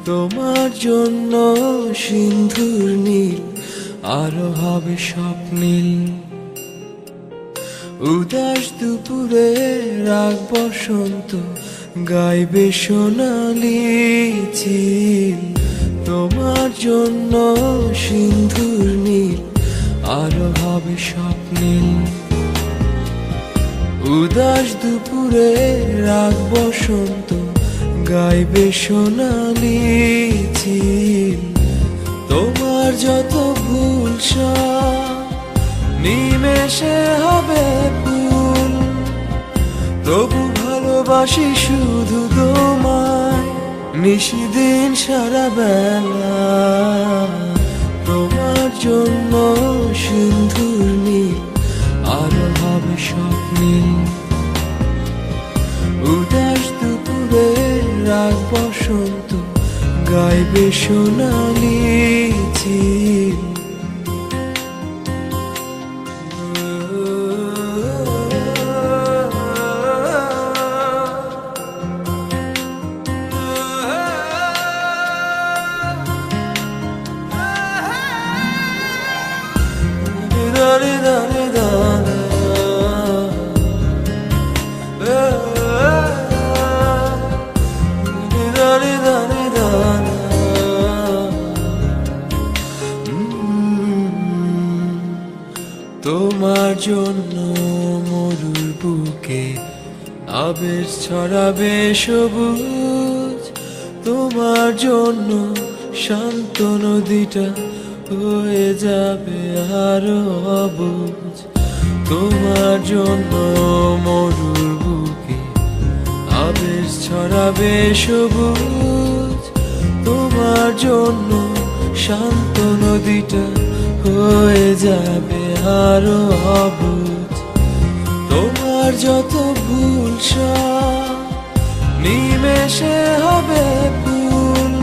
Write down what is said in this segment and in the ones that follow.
তোমার জন্য সিন্ধুর নীল আরো হবে স্বপ্নীল। উদাস দুপুরে রাগ বসন্ত গাইবে সোনালি চিল। তোমার জন্য সিন্ধুর নীল আরো হবে স্বপ্নীল। উদাস দুপুরে রাগ বসন্ত গাইবে সোনালি চিল। তোমার যত ভুল নিমেষে হবে ফুল, তবু ভালোবাসি শুধু তোমায় নিশিদিন সারা বেলা। তোমার জন্য সিন্ধুর নীল আরো হবে স্বপ্নীল। উদাস দুপুরে রাগ বসন্ত গাইবে সোনালি চিল। তোমার জন্য মরুর বুকে আবেশ ছড়াবে সবুজ। তোমার জন্য শান্ত নদীটা হয়ে যাবে আরো অবুঝ। তোমার জন্য মরুর বুকে আবেশ ছড়াবে সবুজ। তোমার জন্য শান্ত নদীটা হয়ে যাবে আরো অবুঝ। তোমার যত ভুল নিমেষে হবে ফুল,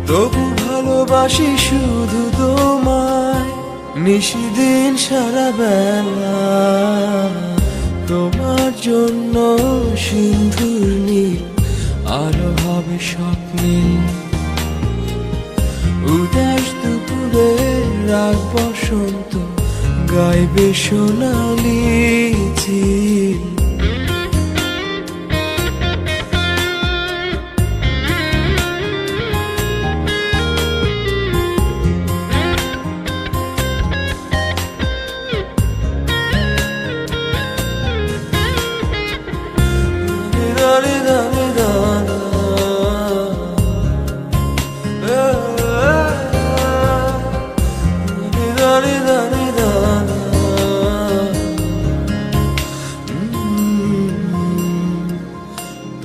তবু ভালোবাসি শুধু তোমায় নিশিদিন সারা বেলা। তোমার জন্য সিন্ধুর নীল আরো হবে স্বপ্নীল। উদাস দুপুরে রাগ বসন্ত গাইবে সোনালি চিল।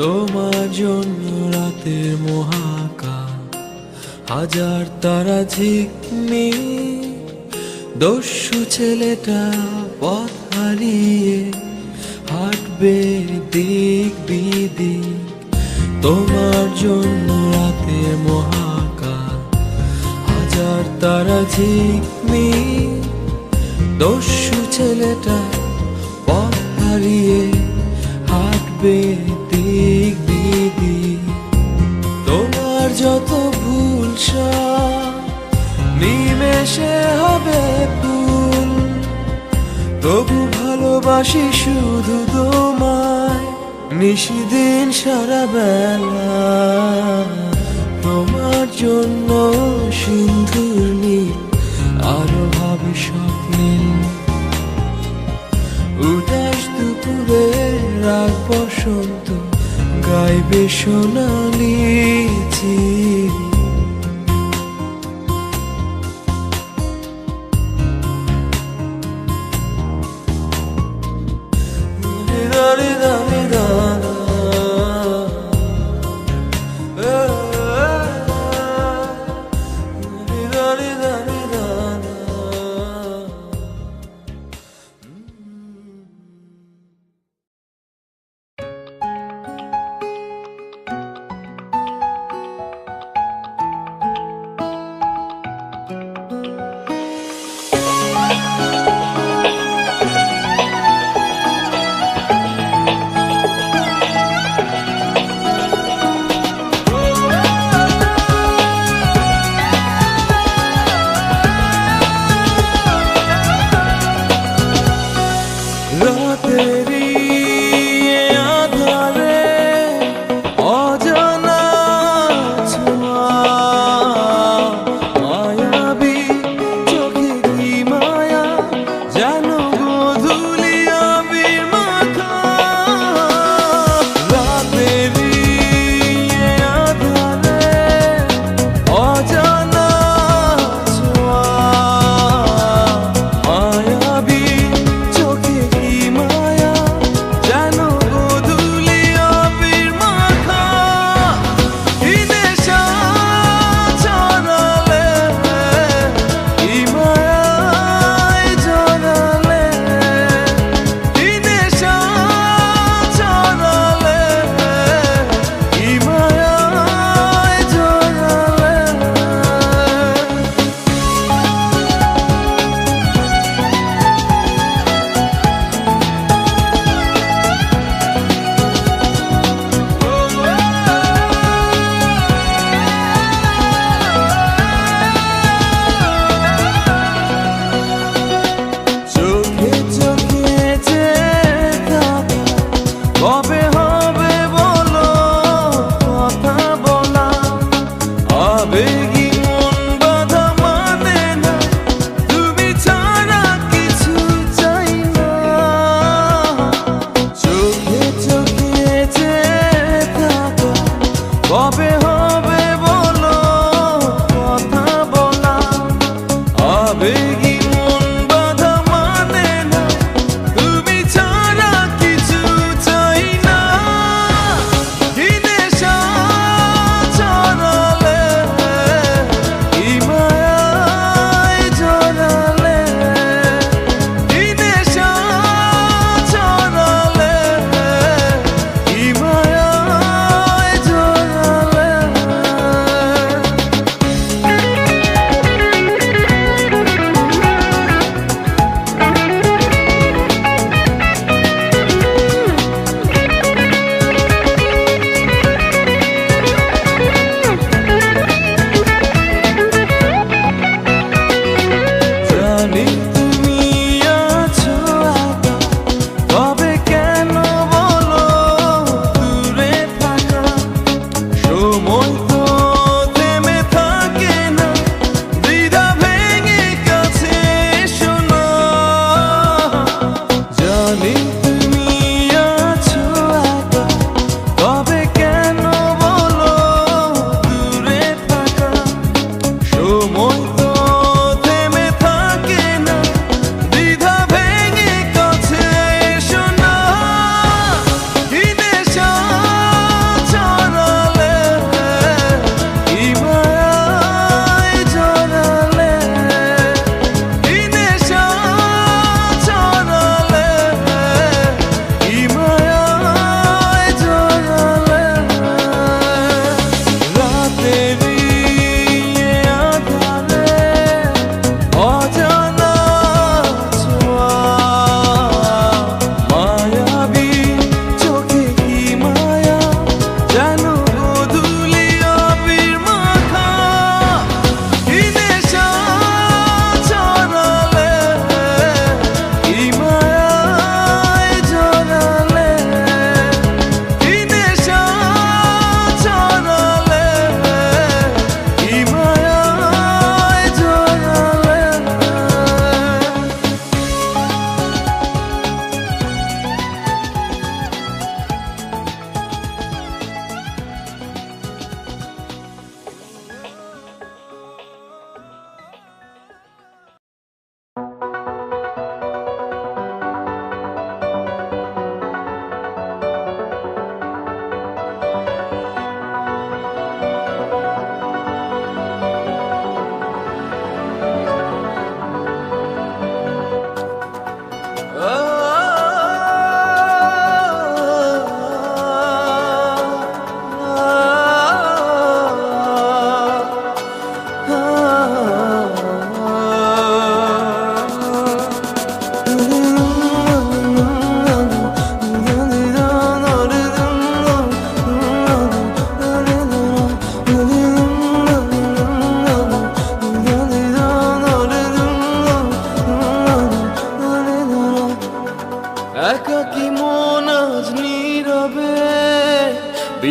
তোমার জন্য রাতের মহাকাশ হাজার তারা ঝিকমিক। দস্যু ছেলেটা পথ হারিয়ে হাঁটবে দিক বিদিক। তোমার জন্য রাতের মহাকাশ হাজার তারা ঝিকমিক। দস্যু ছেলেটা পথ হারিয়ে হাঁটবে দিক বিদিক। তোমার যত ভুল নিমেষে হবে ফুল, তবু ভালোবাসি শুধু তোমায় নিশিদিন সারা বেলা। তোমার জন্য সিন্ধুর নীল আরো হবে স্বপ্নীল। উদাস দুপুরে রাগ বসন্ত গাইবে সোনালি চিল।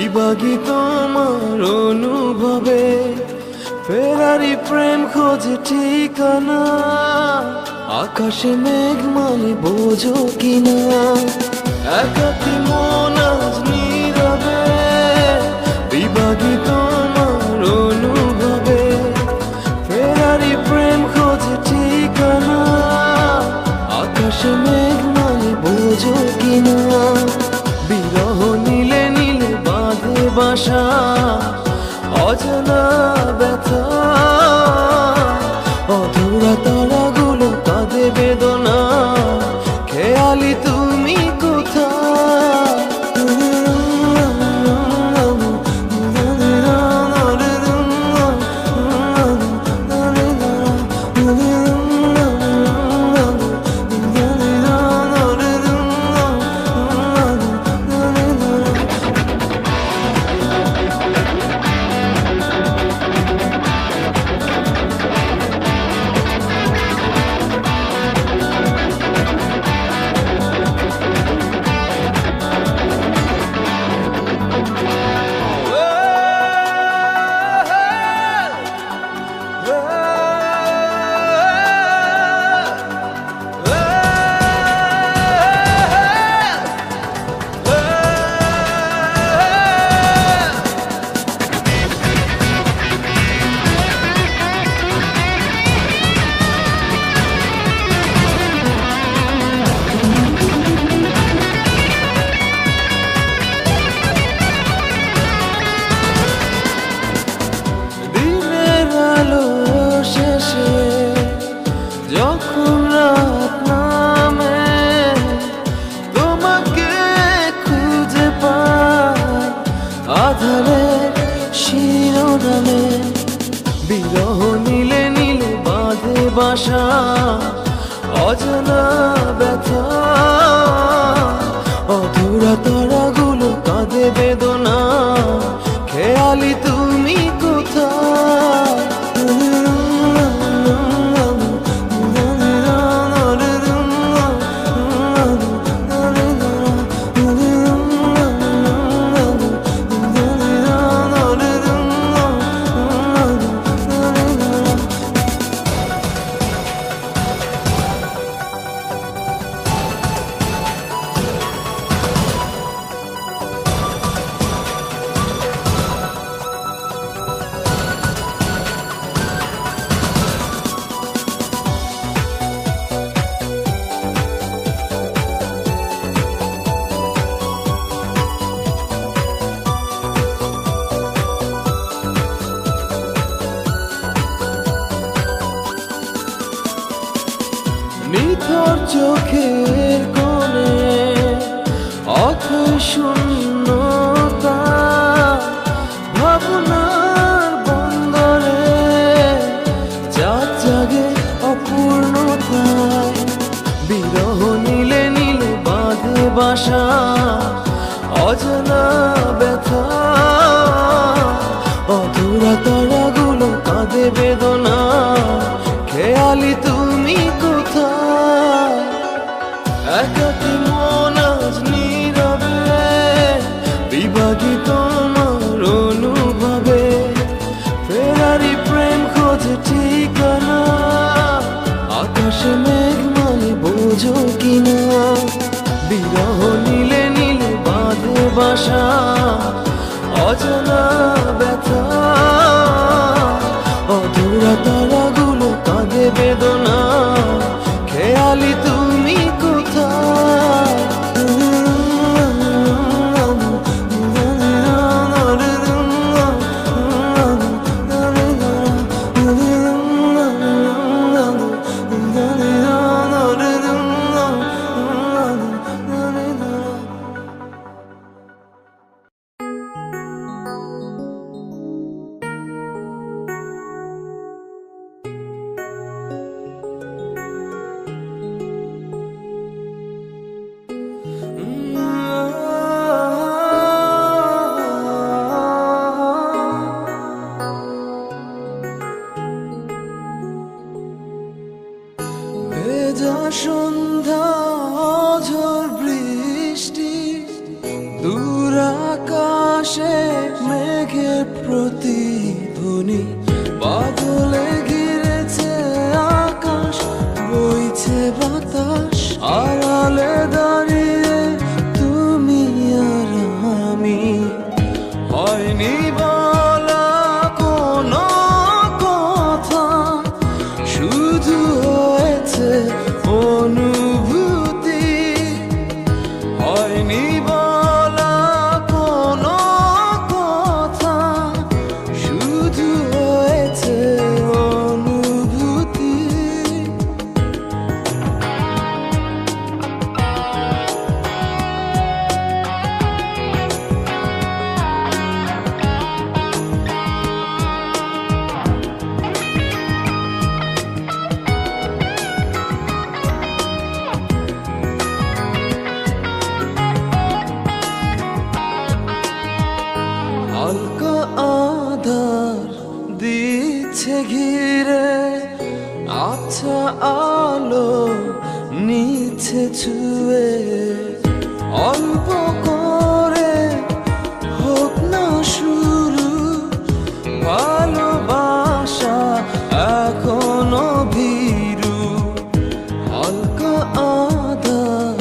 বিভাগী তোমার অনুভবে ফেরারি প্রেম খোঁজে ঠিকানা আকাশে মেঘ মানে বোঝো কিনা একাকী মন আজ নীরবে বিভাগী তোমার অনুভবে ফেরারি প্রেম খোঁজে ঠিকানা আকাশে মেঘ মানে বোঝো কিনা বিরহ নীলে নীলে বাঁধে বাসা অজানা ব্যথা অধুরা তারাগুলো কাঁদে বেদনা খেয়ালি তুমি কোথায় যখন রাত নামে তোমাকে খুঁজে পাই আধারের শিরোনামে বিরহ নীলে নীলে বাঁধে বাসা অজানা ব্যথা অধুরা তারাগুলো কাঁদে বেদনা খেয়ালি তুমি কোথায় নিথর চোখের কোণে অথই শূন্যতা ভাবনার বন্দরে চাঁদ জাগে অপূর্ণতায় বিরহ নীলে নীলে বাঁধে বাসা অজানা ব্যথা অধুরা তারাগুলো কাঁদে বেদনা খেয়ালি তুমি কোথায় একাকী মন আজ নীরবে বিভাগী তোমার অনুভবে ফেরারি প্রেম খোঁজে ঠিকানা আকাশে মেঘ মানে বোঝো কিনা বিরহ নীলে নীলে বাঁধে বাসা অজানা ব্যথা অধুরা তারাগুলো কাঁদে বেদনা খেয়ালি তুমি কোথায় মেঘের প্রতিধ্বনি, বাদলে ঘিরেছে আকাশ, বইছে বাতাস, আড়ালে দাঁড়িয়ে তুমি আর আমি। হয়নি বলা কোনো কথা, শুধু হয়েছে অনুভূতি। হয়নি বলা কোনো কথা, শুধু হয়েছে অনুভূতি। হালকা আধার দিচ্ছে ঘিরে, আচ্ছা আলো নিচ্ছে ছুঁয়ে। অল্প করে হোক না শুরু, ভালোবাসা এখনো ভীরু। হালকা আধার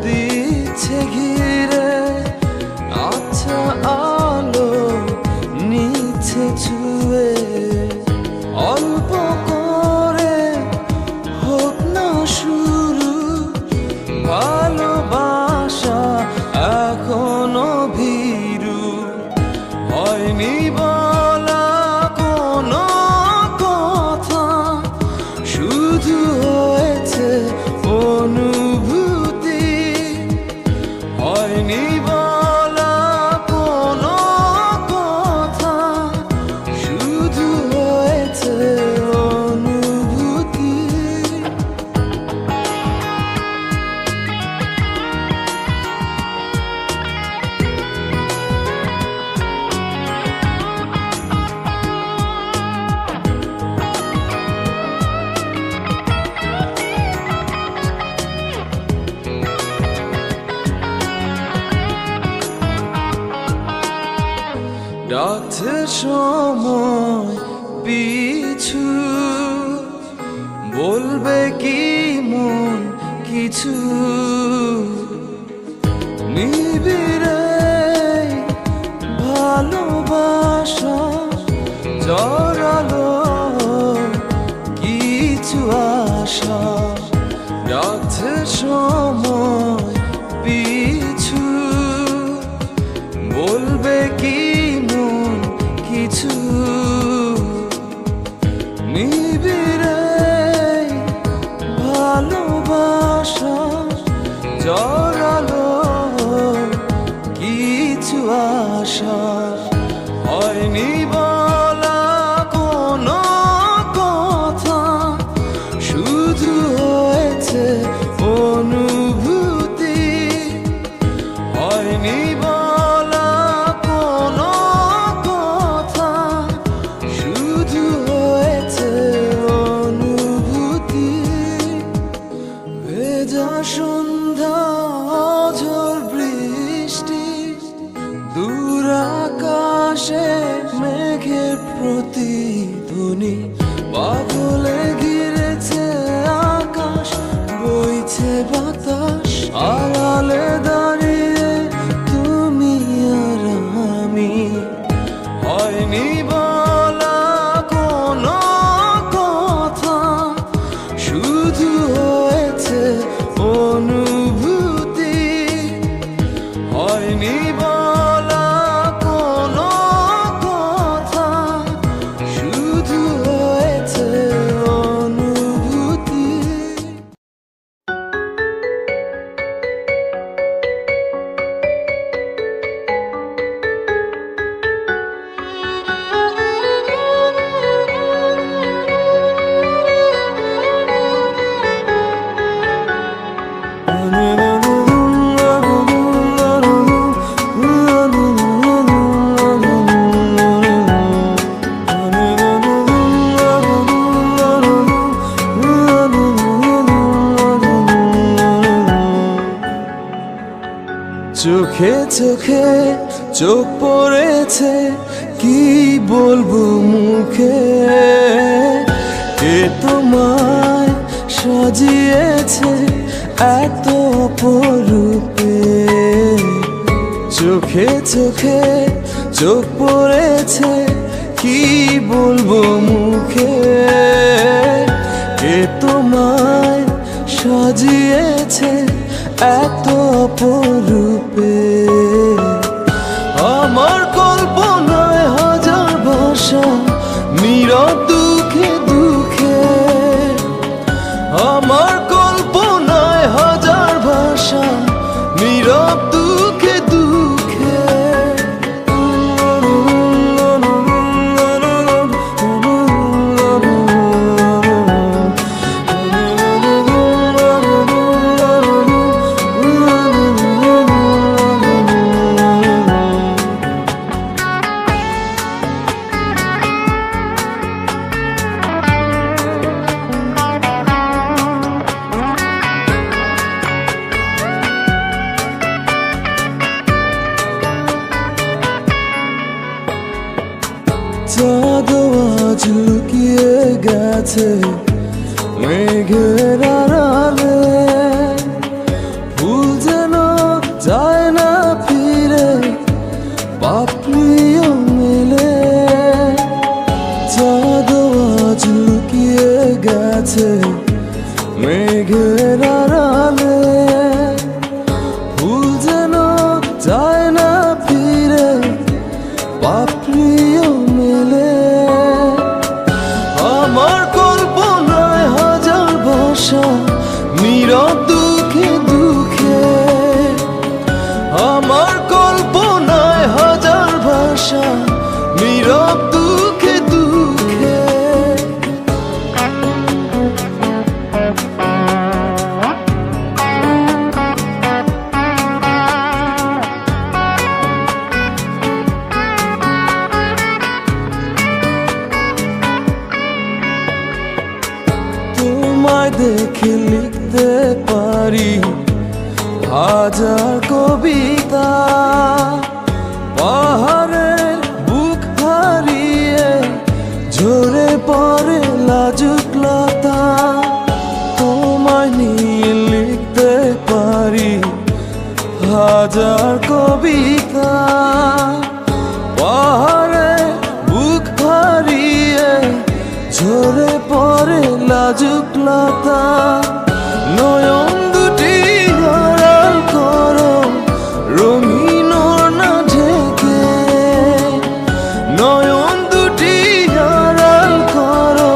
দিচ্ছে ঘিরে, আচ্ছা আলো নিচ্ছে ছুঁয়ে। অল্প করে হোক না শুরু, ভালোবাসা এখনো ভীরু। হয়নি বলা কোনো কথা, শুধু হয়েছে অনুভূতি। হয়নি বলা কোনো কথা, শুধু হয়েছে অনুভূতি। ডাকছে সময় পিছু, বলবে কি মন কিছু। নিবিড়ে ভালোবাসা জড়ালো কিছু আশা। ডাকছে সময় পিছু, বলবে কি মন কিছু। নিবিড়ে ভালোবাসা জড়ালো কিছু আশা। হয়নি বলা কোনো কথা, শুধু হয়েছে অনুভূতি। হয়নি বলা কোনো কথা, শুধু হয়েছে অনুভূতি। ভেজা সন্ধ্যা, ঝড় বৃষ্টি, দূর আকাশে মেঘের প্রতিধ্বনি, বাদলে ঘিরেছে আকাশ, বইছে বাতাস, আড়ালে দাঁড়িয়ে তুমি আর আমি। হয়নি বলা কোনো কথা, শুধু হয়েছে অনুভূতি। হয়নি বলা কোনো কথা, শুধু হয়েছে অনুভূতি। চোখে চোখে চোখ পড়ে হয়েছে কি বলবো মুখে, কে তোমায় সাজিয়েছে এত অপরূপে। চোখে চোখে চোখ পড়েছে কি বলবো মুখে, কে তোমায় সাজিয়েছে এত অপরূপে। আমার কল্পনায় হাজার ভাষা নীরব দুঃখে দুঃখে, আমার কল্পনায় হাজার ভাষা নীরব দুঃখে দুঃখে। চাঁদ আজ লুকিয়ে গেছে মেঘের আড়ালে, ফুল যেন যায় না ফিরে পাপড়িও মেলে। চাঁদ আজ লুকিয়ে গেছে মেঘের আড়ালে, ফুল যেন যায় না ফিরে পাপড়িও মেলে। আমার কল্পনায় হাজার ভাষা নীরব দুঃখে দুঃখে, আমার কল্পনায় হাজার ভাষা নীরব দুঃখে দুঃখে। তোমায় দেখে লিখতে পারি হাজার কবিতা, পাহাড়ের বুক হারিয়ে ঝরে পড়ে লাজুক লতা। তোমায় নিয়ে লিখতে পারি হাজার কবিতা, পাহাড়ের বুক হারিয়ে ঝরে পড়ে লাজুক লতা। নয়ন দুটি আড়াল করো রঙিন ওড়না ঢেকে, নয়ন দুটি আড়াল করো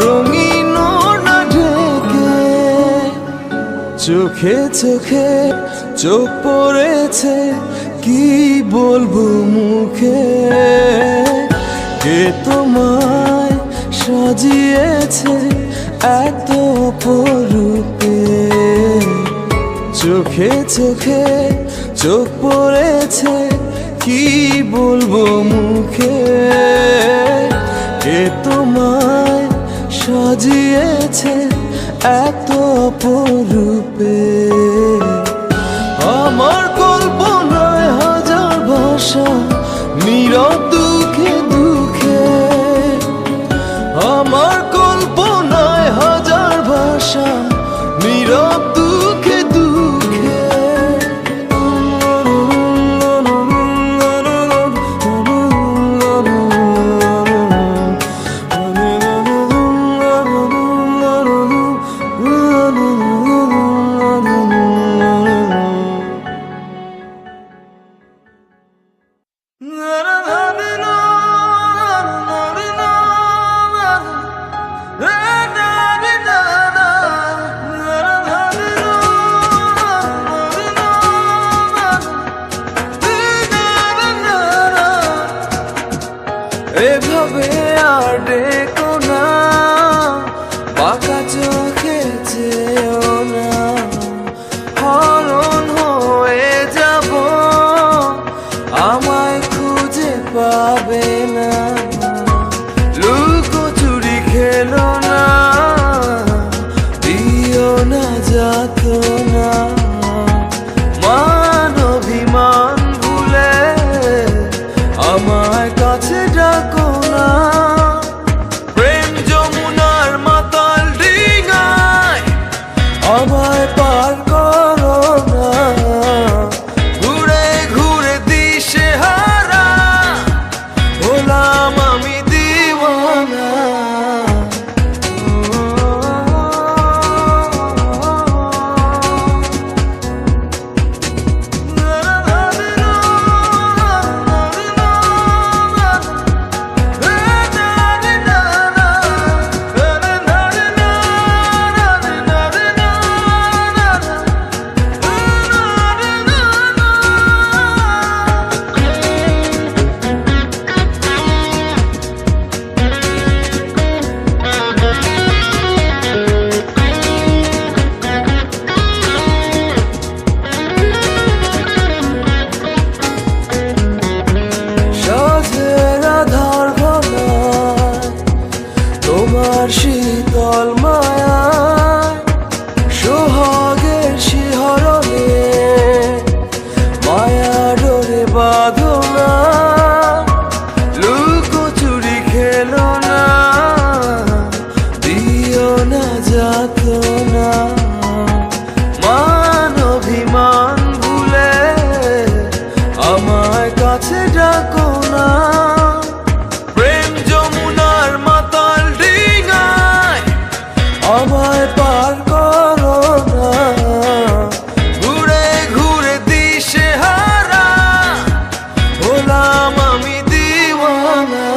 রঙিন ওড়না ঢেকে। চোখে চোখে চোখ পড়েছে কি বলবো মুখে, কে তোমায় সাজিয়েছে এত অপরূপে। চোখে চোখে চোখ পড়েছে কি বলবো মুখে, কে তোমায় সাজিয়েছে এত অপরূপে। আমার কল্পনায় হাজার ভাষা নীরব দুঃখে দুঃখে, আমার কল্পনায় হাজার ভাষা নীরব দুঃখে দুঃখে। এভাবে আর ডেকো না, বাঁকা চোখে চেয়েও না, হরণ হয়ে যাব আমায় খুঁজে পাবে না। লুকোচুরি খেলো না, দিও না যাতনা, মান অভিমান ভুলে ডাকো না, প্রেম যমুনার মাতাল ডিঙায় আমায় পার করো না। ঘুরে ঘুরে দিশে হারা হলাম আমি দিওয়ানা।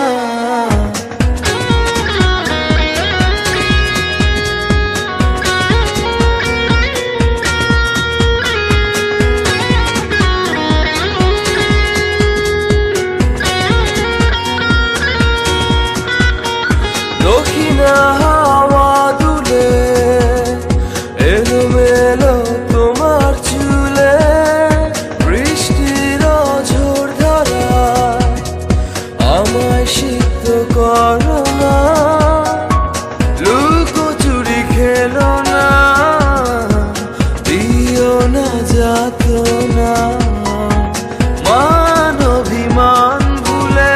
দক্ষিণা হাওয়া দুলে এলোমেলো তোমার চুলে, বৃষ্টির ঝড় ধারায় আমায় সিক্ত করো না। লুকোচুরি খেলো না, দিও না যাতনা। মান অভিমান ভুলে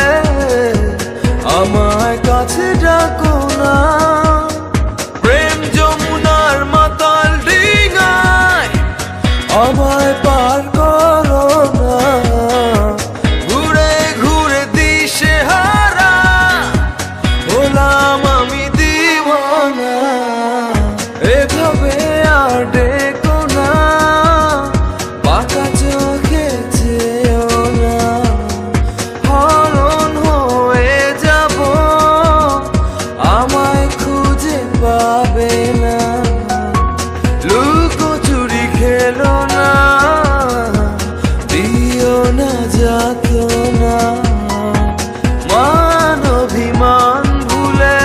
আমায় কাছে ডাকো না, প্রেম যমুনার মাতাল ডিঙায় আমায় পার করো না। ঘুরে ঘুরে দিশে হারা হলাম আমি দিওয়ানা। এভাবে আর ডেকো না, বাঁকা চোখে চেয়েও না। হরণ হয়ে যাব, আমায় খুঁজে পাবে না। লুকোচুরি খেলো না, দিও না যাতনা। মান অভিমান ভুলে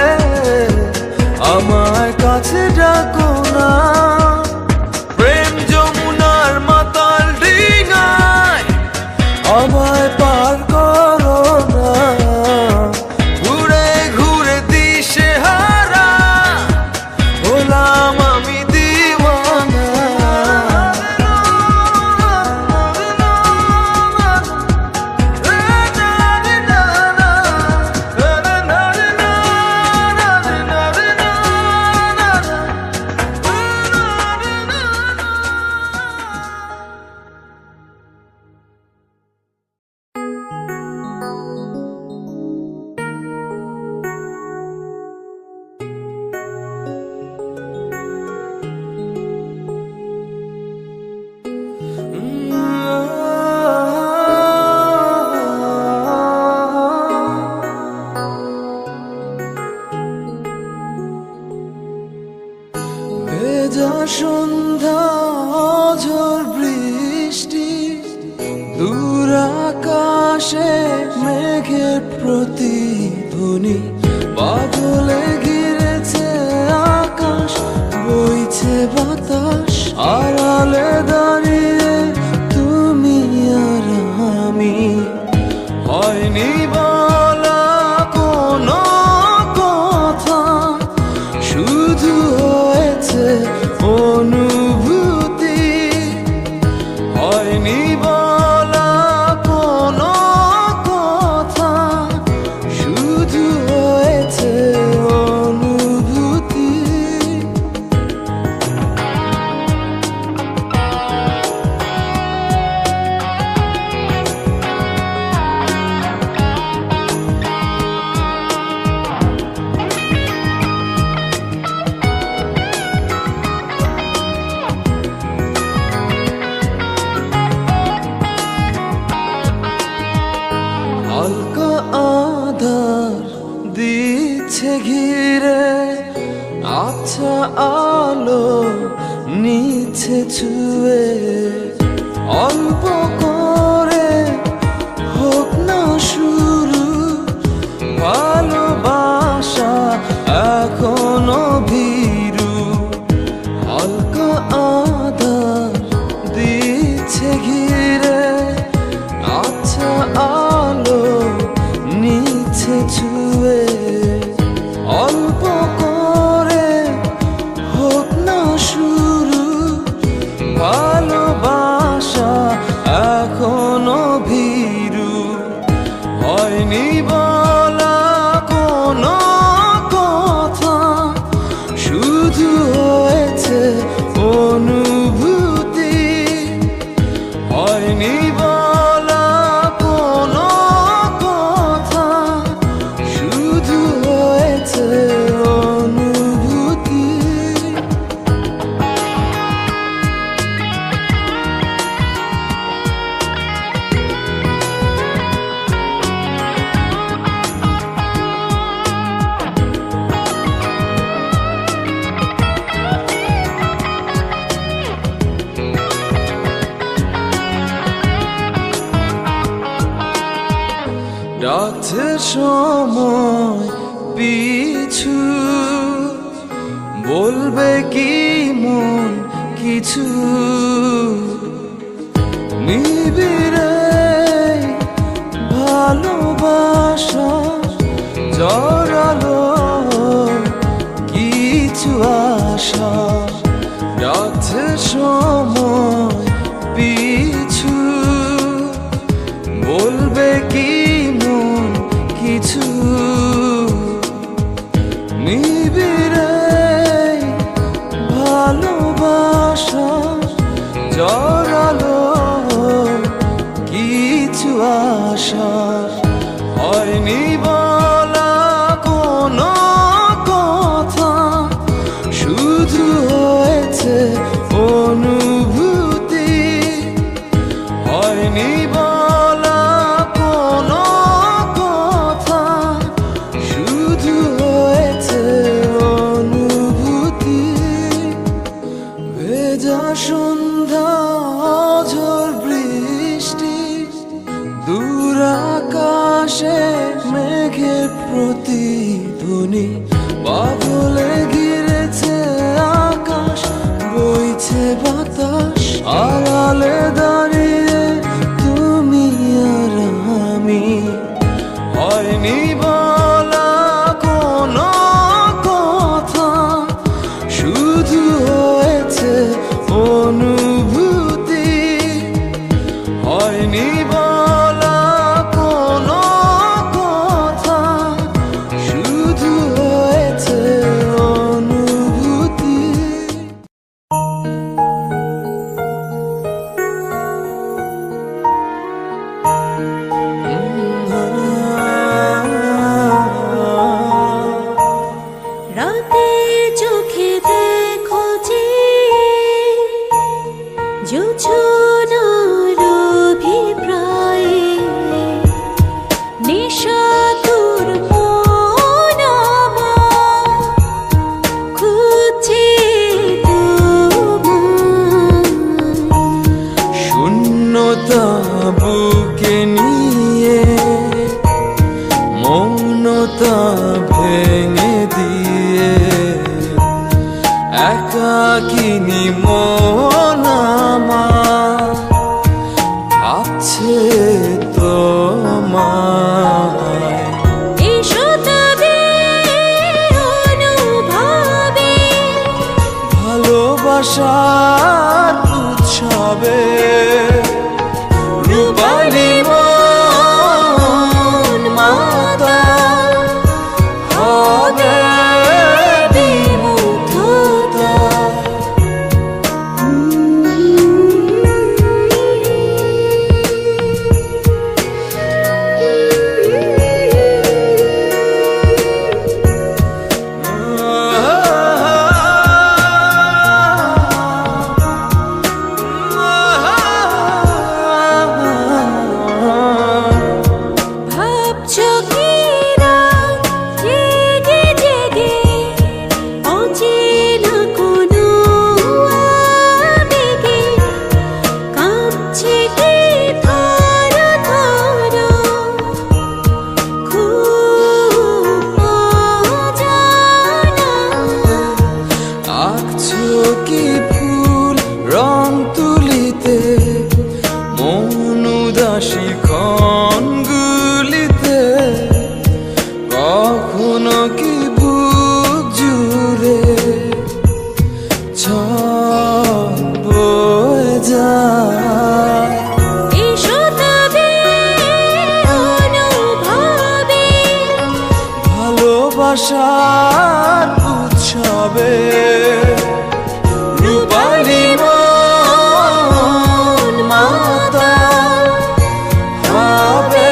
আমায় কাছে ডাকো না, প্রেম যমুনার মাতাল ডিঙায় আমায় পার করো না। ঘুরে ঘুরে দিশে হারা হলাম আমি দিওয়ানা। ভেজা সন্ধ্যা ঝড় বৃষ্টি, দূর আকাশে মেঘের প্রতিধ্বনি। বাদলে ঘিরেছে আকাশ, বইছে বাতাস, আড়ালে দাঁড়িয়ে তুমি আর আমি। হয়নি বলা কোনো কথা, শুধু হয়েছে অনুভূতি। হয়নি বলা কোনো কথা, শুধু হয়েছে অনুভূতি। হালকা আধার দিচ্ছে ঘিরে, আচ্ছা আলো নিচ্ছে ছুঁয়ে। অল্প করে হোক না শুরু, ভালোবাসা এখনো ভীরু। হালকা আধার দিচ্ছে ঘিরে, আচ্ছা আলো নিচ্ছে ছুঁয়ে। অল্প করে হোক না শুরু, ভালোবাসা এখনো ভীরু। হয়নি বলা কোনো কথা, শুধু হয়েছে অনুভূতি। হয়নি বলা কোনো যাচ্ছে সময় পিছু, বলবে কি মন কিছু। নিবিড়ে ভালোবাসা জড়ালো কিছু আশা, যাচ্ছে সময় পিছু, বলবে কি মন কিছু। নিবিড়ে ভালোবাসা জড়ালো কিছু আশা, হয়নি বলা কোনো কথা, শুধু হয়েছে অনুভূতি। হয়নি বলা কোনো কথা, শুধু হয়েছে অনুভূতি। ভেজা সন্ধ্যা ঝড় বৃষ্টি, দূর আকাশে মেঘের প্রতিধ্বনি, বাদলে ঘিরেছে আকাশ, বইছে বাতাস, আড়ালে দাঁড়িয়ে তুমি আর আমি। হয়নি বলা কোনো কথা, শুধু হয়েছে অনুভূতি। হয়নি বলা কোনো কথা, শুধু হয়েছে অনুভূতি। রাতে চোখে দেখো যে জোছনার অভিপ্রায়ে নিশাতুর মন আমার খুঁজছে তোমায়। শূন্যতা বুকে নিয়ে মৌনতা ভেঙে দিয়ে, একাকিনী মন আমার ভাবছে তোমায়। এসো তবে অনুভবে ভালোবাসার উৎসবে, রূপালী মন মাতা হবে বিমুগ্ধতা। ভাবছো কি রাত জেগে জেগে অচেনা কোনো আবেগে, কাঁপছে কি ধরা ধরা খুব অজানা। আঁকছো কি ফুল রং তুলিতে, মৌন উদাসী ক্ষণগুলিতে, কখনো কি বুক জুড়ে ঝড় বয়ে যায়। এসো তবে অনুভবে ভালোবাসার উৎসবে, রূপালী মন মাতা হবে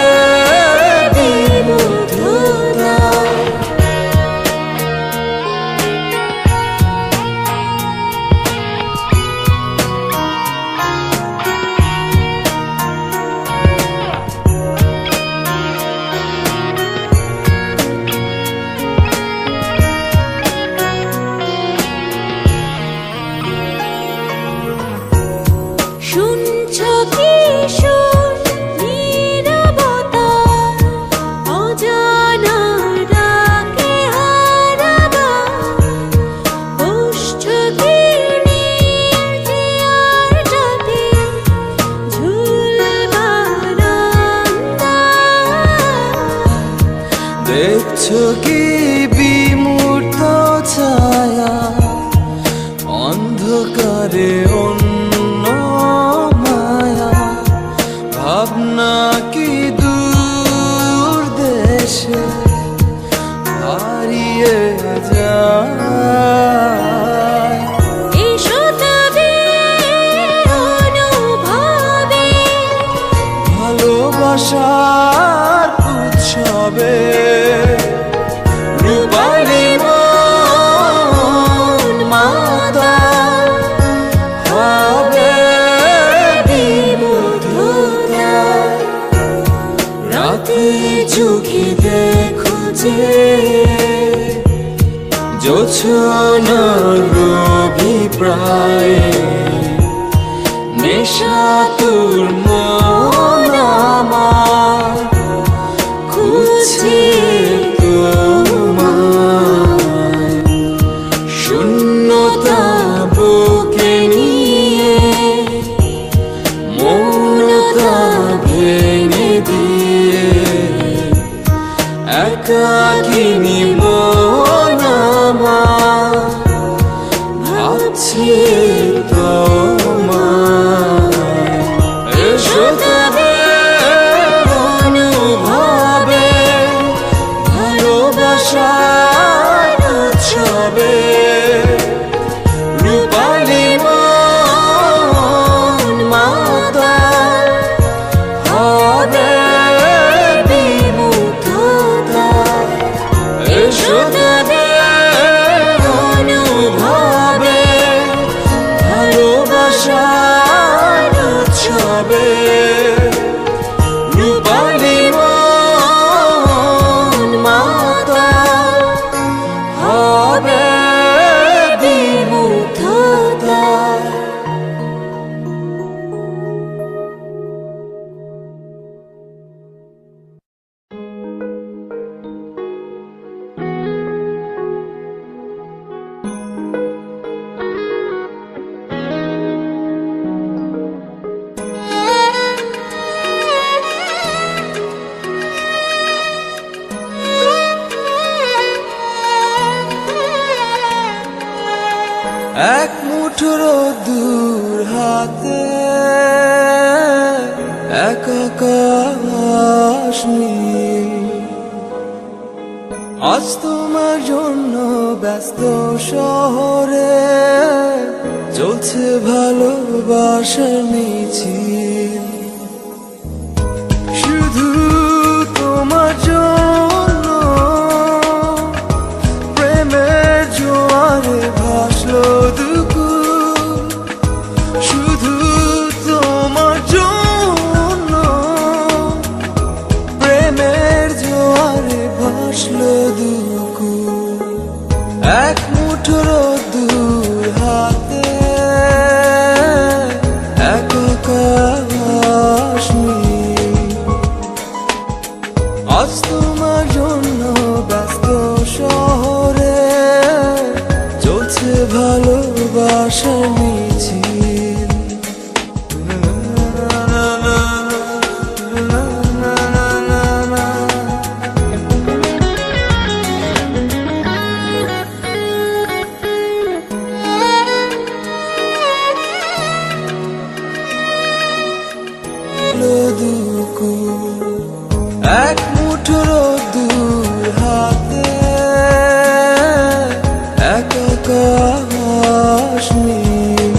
বিমুগ্ধতা। দেখছো কি বিমূর্ত ছায়া, অন্ধকারে অন্য মায়া, ভাবনা কি দূর দেশে হারিয়ে যায়। এসো তবে অনুভবে ভালোবাসার উৎসবে রূপালী মন মাতাল হবে বিমুগ্ধতা। রাতে চোখে দেখো যে জোছনার অভিপ্রায়ে নেশা তোর মন আমার খুঁজছে তোমায়। শূন্যতা বুকে নিয়ে মৌনতা ভেঙে দিয়ে একাকিনী মন আমার ভাবছে তোমায়। এসো তবে অনুভবে ভালোবাসার উৎসবে রূপালী মন মাতাল হবে বিমুগ্ধতা। এসো তবে অনুভবে ভালোবাসার উৎসবে রূপালী মন মাতাল হবে বিমুগ্ধতা। এক মুঠো দূর হাতে এক আকাশ নীল, আজ তোমার জন্য ব্যস্ত শহরে চলছে ভালোবাসার মিছিল। শুধু তোমার জন্য প্রেমের জোয়ারে ভাসলো দুকুল। শুধু তোমার জন্য প্রেমের জোয়ারে ভাসলো দুকুল। এক মুঠো দূর হাতে এক আকাশ নীল, আজ তোমার জন্য ব্যস্ত শহরে চলছে ভালোবাসার মিছিল। এক মুঠো দূর হাতে এক আকাশ নীল,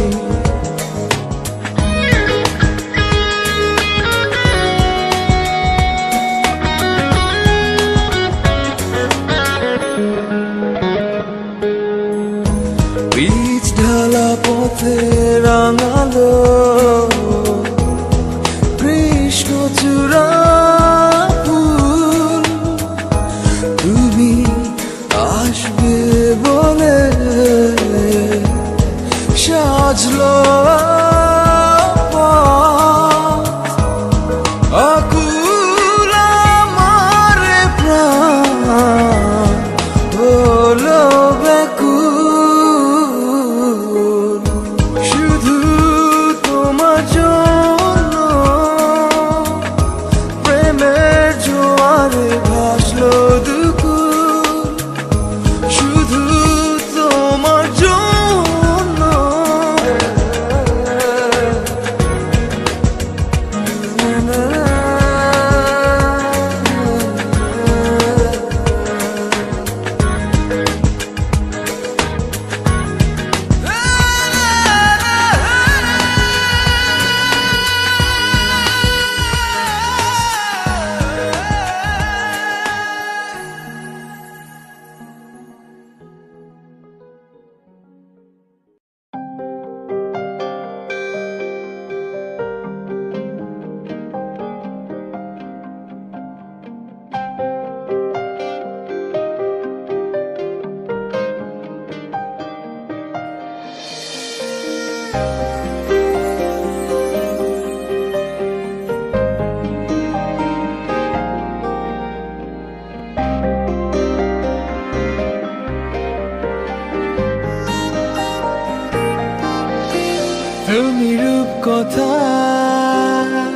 তুমি রূপ কথায়,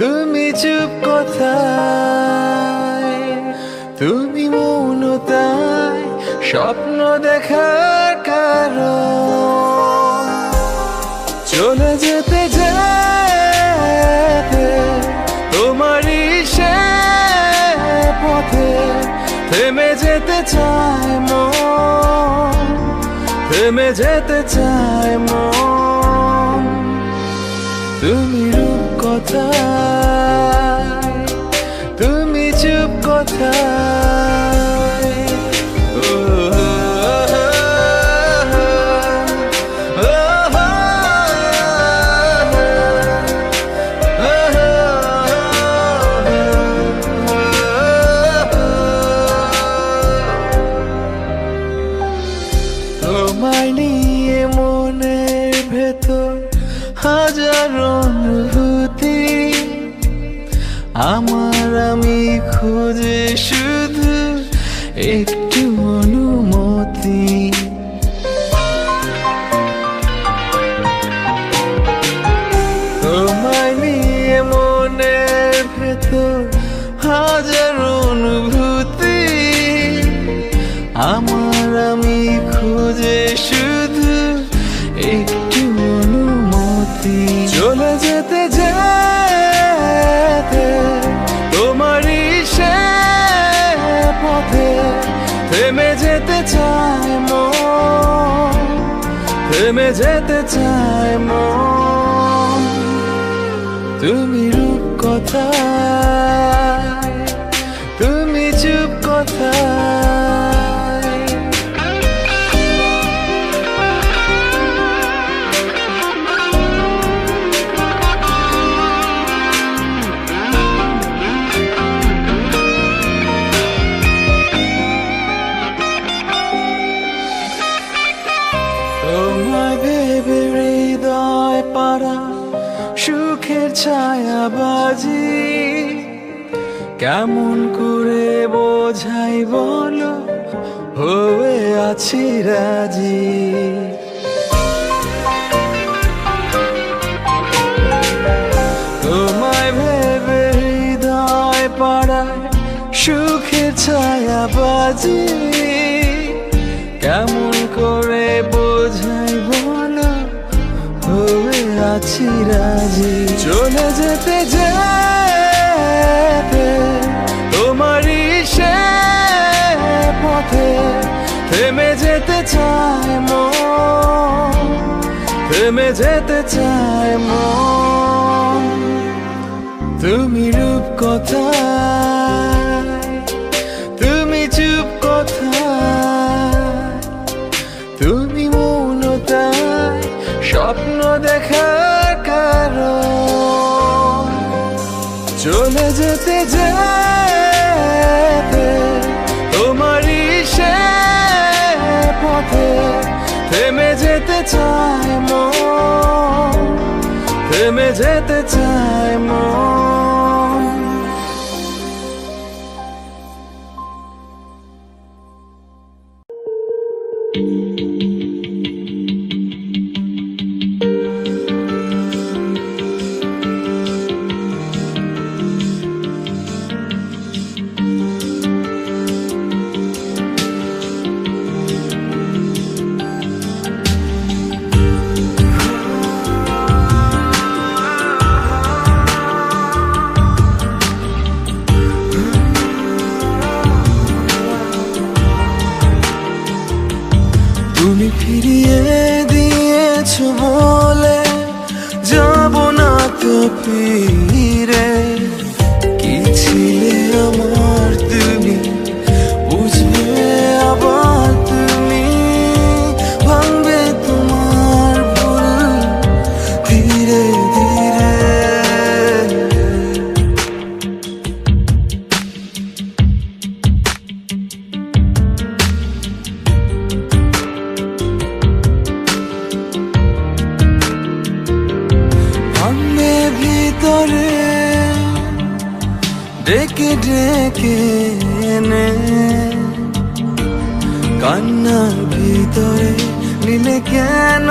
তুমি চুপ কথায়, তুমি মৌনতায় স্বপ্ন দেখার কারণ। চলে যেতে যেতে তোমারই সে পথে থেমে যেতে চায় মন, থেমে যেতে চায় মন। তুমি রূপ কথায়, তুমি চুপ কথায়, তোমায় নিয়ে মনের ভেতর হাজার অনুভূতি, আমার আমি খুঁজে শুধু একটু অনুমতি। তোমায় নিয়ে মনের ভেতর হাজার অনুভূতি, আমার আমি খুঁজে শুধু একটু অনুমতি। চলে যেতে যেতে তোমারই সে পথে থেমে যেতে চায় মন, থেমে যেতে চায় মন। তুমি রূপ কথায়, তুমি চুপ কথায়, তোমায় ভেবে হৃদয় পাড়া সুখের ছায়াবাজি, কেমন করে বোঝাই বলো হয়ে আছি রাজি। তোমায় ভেবে হৃদয় পাড়ায় সুখের ছায়াবাজি, কেমন করে বোঝাই বলো হয়ে আছি রাজি। চলে যেতে যেতে তোমারই সে পথে থেমে যেতে চায় মন, থেমে যেতে চায় মন। তুমি রূপ কথায়, তুমি চুপ কথায়, তুমি মৌনতায় স্বপ্ন দেখার কারণ। চলে যেতে যেতে তোমারই সে পথে থেমে যেতে চায় মন, থেমে যেতে চায় মন। তুমি ফিরিয়ে দিয়েছো বলে যাব না তো ফিরে। কি ছিলে আমার তুমি, বুঝবে আবার তুমি, ভাঙবে তোমার ভুল ধীরে ধীরে। ভিতরে ডেকে ডেকে এনে, কান্নার ভিতরে নিলে কেন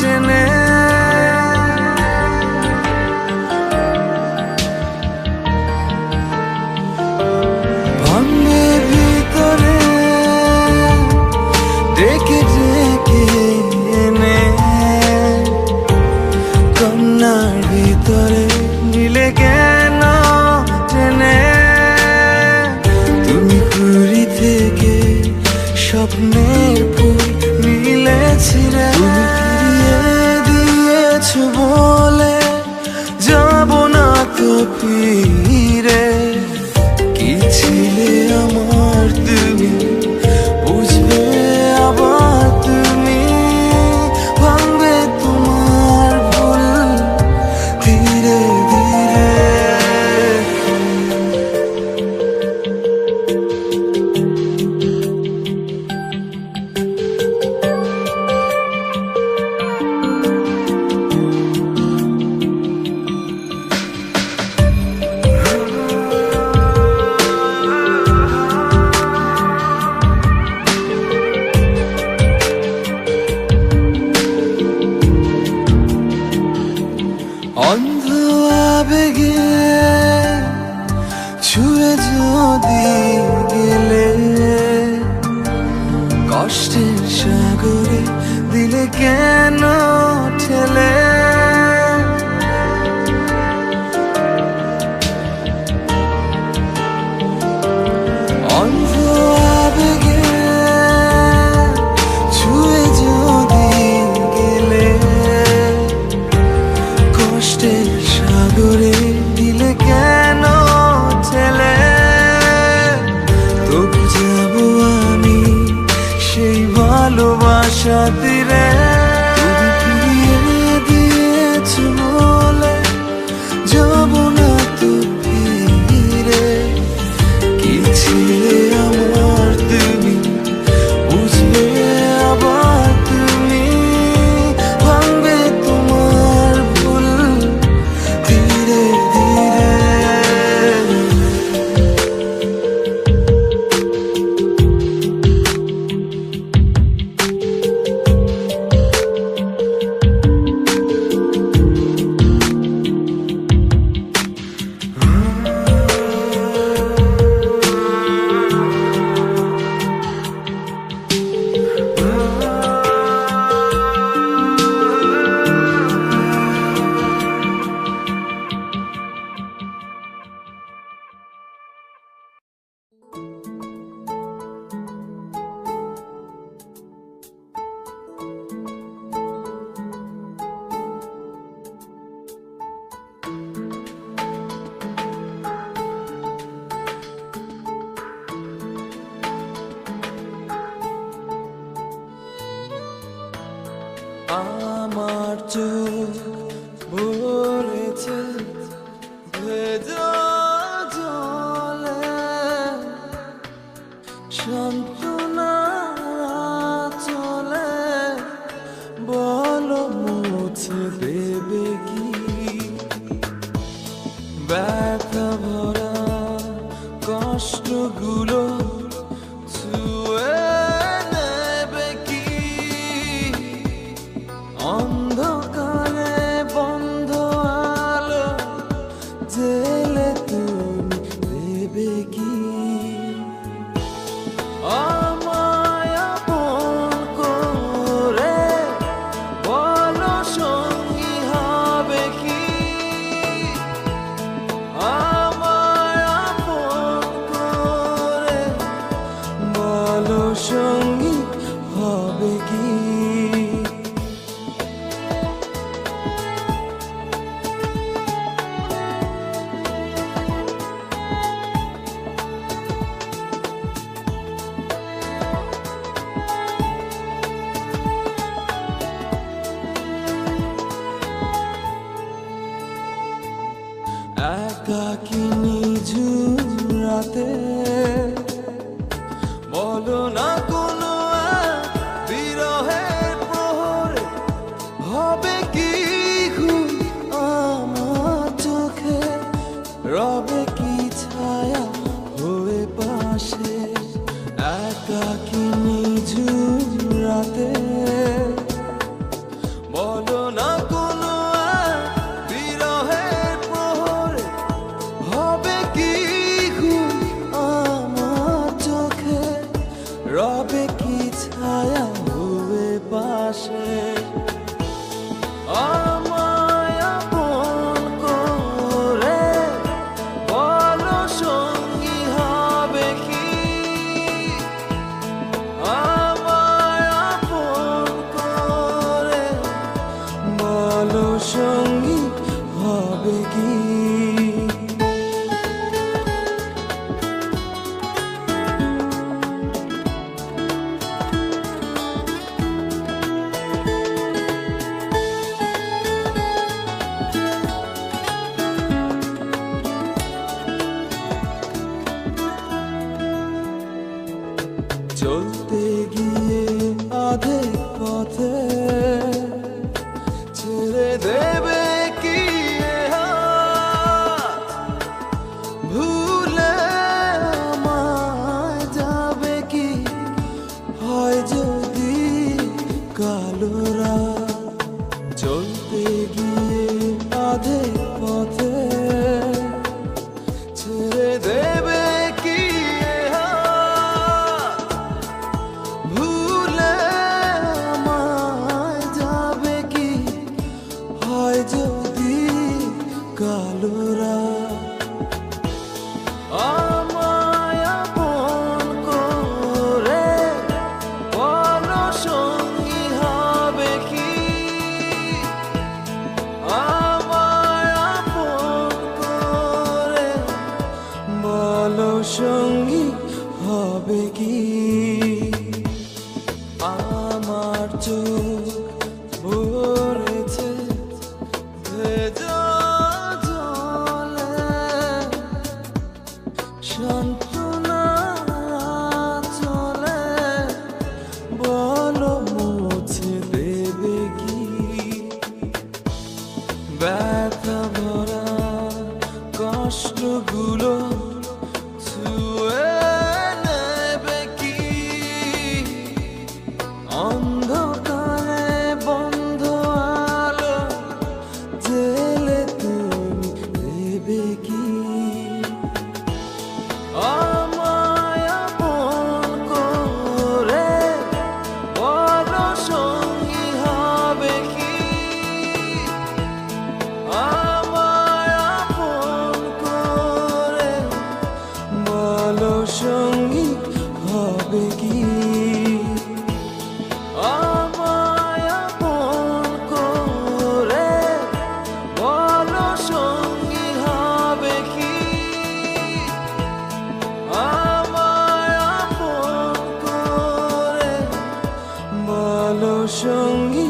টেনে। স্বপ্নের ফুল মিলেছি রে। তুমি ফিরিয়ে দিয়েছো বলে যাব না তো ফিরে। কি ছিলে আমার তুমি বুঝবে আবার তুমি, ভাঙবে তোমার ভুল ধীরে ধীরে। অন্ধ আবেগে ছুঁয়ে যদি গেলে, কষ্টের সাগরে দিলে কেন ঠেলে। অন্ধ আবেগে ছুঁয়ে যদি গেলে, কষ্টের সাগরে দিলে কেন ঠেলে। তবু যাব আমি সেই ভালোবাসা তীরে। তুমি ফিরিয়ে দিয়েছো বলে যাব না তো ফিরে। কি ছিলে আমার তুমি বুঝবে আবার তুমি, ভাঙবে তোমার ভুল ধীরে ধীরে। আমার চোখ ভরেছে ভেজা জলে, সান্ত্বনা চলে বলো মুছে দেবে কি। ব্যথা ভরা কষ্টগুলো ছুঁয়ে নেবে কি। অন্ধকারে বন্ধ আলো জেলে তুমি দেবে কি। আমায় আপন করে বলো সঙ্গী হবে কি। আমায় আপন করে বলো সঙ্গী হবে কি। একাকী নিঝুম রাতে বলো না কোনো এক বিরহের প্রহরে হবে কি ঘুম আমার চোখে। রবে কি ছায়া হয়ে পাশে। একাকী নিঝুম রাতে বলো না কোনো এক বিরহের প্রহরে হবে কি ঘুম আমার চোখে। রবে কি ছায়া হয়ে পাশে। আমায় আপন করে বলো সঙ্গী হবে কি। চলতে গিয়ে আধে পথে ছেড়ে দেবে কি এ হাত? ভুলে আমায় যাবে কি? হয় যদি কালো রাত। চলতে গিয়ে আধে পথে ছেড়ে দেবে কি এ হাত? ভুলে আমায় যাবে কি? হয় যদি কালো রাত। আমায় আপন করে বলো সঙ্গী হবে কি? আমায় আপন করে বলো সঙ্গী হবে কি? আমার চোখ ভরেছে ভেজা জলে, সান্ত্বনা চলে বলো মুছে দেবে কি? ব্যথা ভরা কষ্টগুলো ছুঁয়ে নেবে কি? অন্ধকারে বন্ধ আলো জেলে তুমি দেবে কি? আমায় আপন করে বলো সঙ্গী হবে কি? আমায় আপন করে বলো সঙ্গী হবে কি? আমায় আপন করে বলো সঙ্গী হবে কি? আমায় আপন করে বলো সঙ্গী